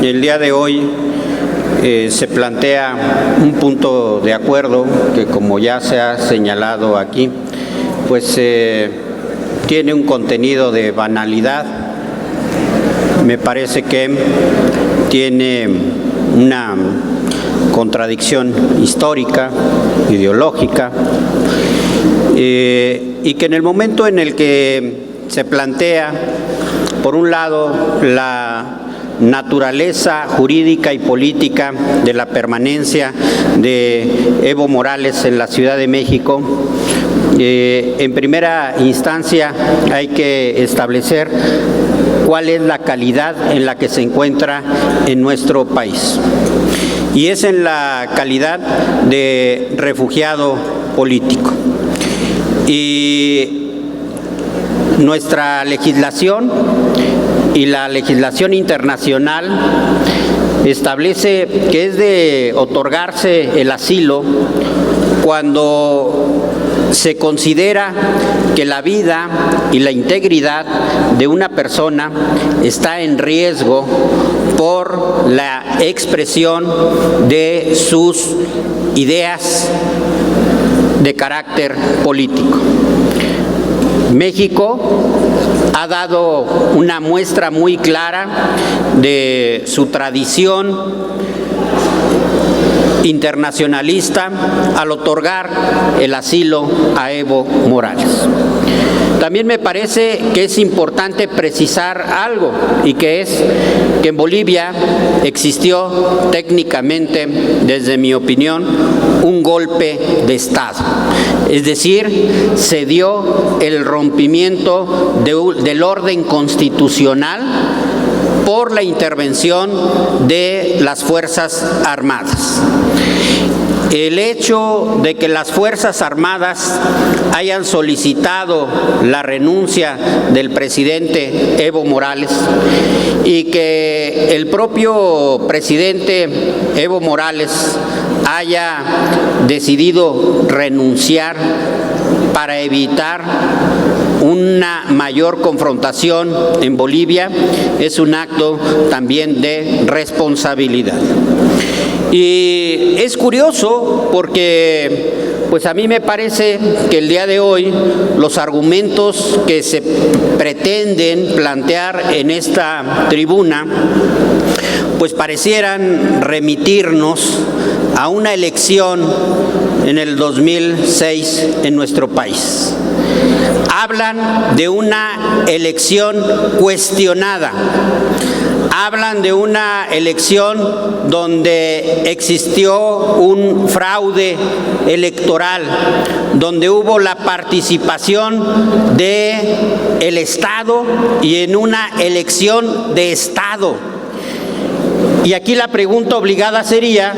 el día de hoy se plantea un punto de acuerdo que, como ya se ha señalado aquí, pues tiene un contenido de banalidad. Me parece que tiene una contradicción histórica, ideológica, y que en el momento en el que se plantea, por un lado, la naturaleza jurídica y política de la permanencia de Evo Morales en la Ciudad de México, en primera instancia hay que establecer cuál es la calidad en la que se encuentra en nuestro país. Y es en la calidad de refugiado político. Y nuestra legislación y la legislación internacional establece que es de otorgarse el asilo cuando se considera que la vida y la integridad de una persona está en riesgo por la expresión de sus ideas de carácter político. México ha dado una muestra muy clara de su tradición internacionalista al otorgar el asilo a Evo Morales. También me parece que es importante precisar algo, y que es que en Bolivia existió técnicamente, desde mi opinión, un golpe de Estado. Es decir, se dio el rompimiento del orden constitucional por la intervención de las Fuerzas Armadas. El hecho de que las Fuerzas Armadas hayan solicitado la renuncia del presidente Evo Morales y que el propio presidente Evo Morales haya decidido renunciar para evitar una mayor confrontación en Bolivia es un acto también de responsabilidad. Y es curioso porque pues a mí me parece que el día de hoy los argumentos que se pretenden plantear en esta tribuna pues parecieran remitirnos a una elección en el 2006 en nuestro país. Hablan de una elección cuestionada. Hablan de una elección donde existió un fraude electoral, donde hubo la participación del Estado y en una elección de Estado. Y aquí la pregunta obligada sería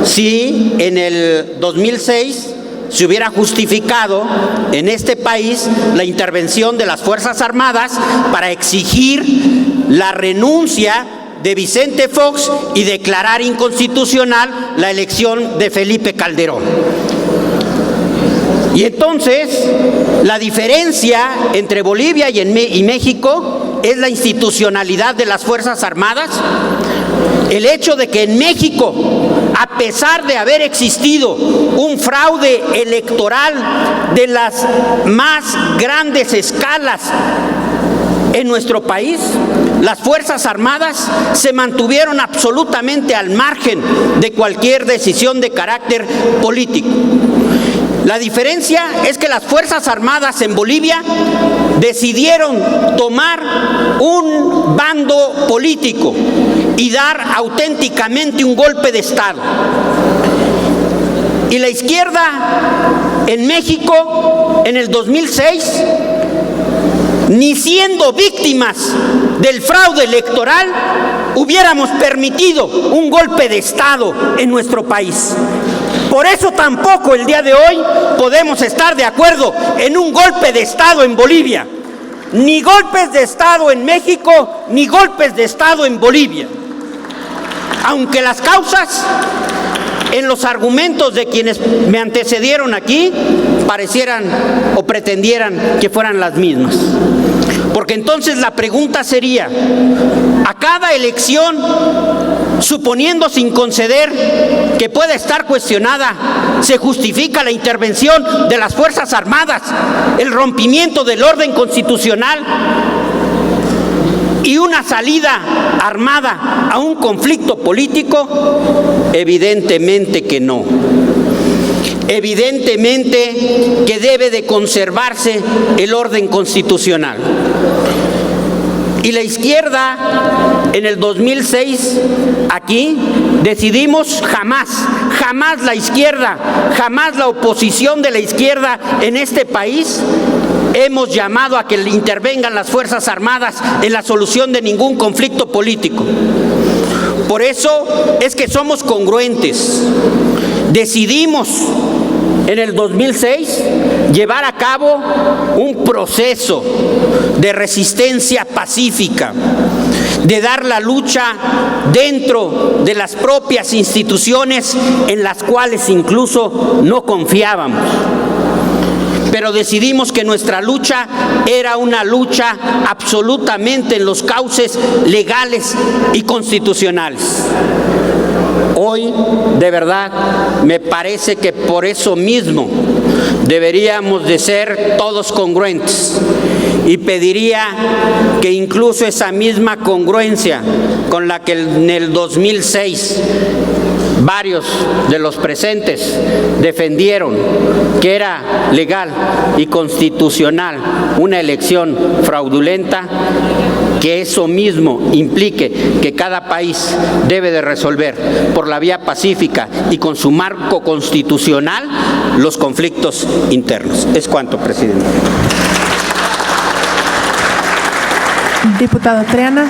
si en el 2006 se hubiera justificado en este país la intervención de las Fuerzas Armadas para exigir la renuncia de Vicente Fox y declarar inconstitucional la elección de Felipe Calderón. Y entonces, la diferencia entre Bolivia y México es la institucionalidad de las Fuerzas Armadas. El hecho de que en México, a pesar de haber existido un fraude electoral de las más grandes escalas en nuestro país, las Fuerzas Armadas se mantuvieron absolutamente al margen de cualquier decisión de carácter político. La diferencia es que las Fuerzas Armadas en Bolivia decidieron tomar un bando político y dar auténticamente un golpe de Estado. Y la izquierda en México en el 2006, ni siendo víctimas del fraude electoral, hubiéramos permitido un golpe de Estado en nuestro país. Por eso tampoco el día de hoy podemos estar de acuerdo en un golpe de Estado en Bolivia. Ni golpes de Estado en México, ni golpes de Estado en Bolivia. Aunque las causas en los argumentos de quienes me antecedieron aquí parecieran o pretendieran que fueran las mismas. Porque entonces la pregunta sería, a cada elección, suponiendo sin conceder que pueda estar cuestionada, se justifica la intervención de las Fuerzas Armadas, el rompimiento del orden constitucional y una salida armada a un conflicto político. Evidentemente que no. Evidentemente que debe de conservarse el orden constitucional. Y la izquierda, en el 2006, aquí, decidimos jamás la izquierda, jamás la oposición de la izquierda en este país hemos llamado a que intervengan las Fuerzas Armadas en la solución de ningún conflicto político. Por eso es que somos congruentes. Decidimos en el 2006 llevar a cabo un proceso de resistencia pacífica, de dar la lucha dentro de las propias instituciones en las cuales incluso no confiábamos. Pero decidimos que nuestra lucha era una lucha absolutamente en los cauces legales y constitucionales. Hoy, de verdad, me parece que por eso mismo deberíamos de ser todos congruentes, y pediría que incluso esa misma congruencia con la que en el 2006 varios de los presentes defendieron que era legal y constitucional una elección fraudulenta, que eso mismo implique que cada país debe de resolver por la vía pacífica y con su marco constitucional los conflictos internos. Es cuanto, presidente. Diputado Triana.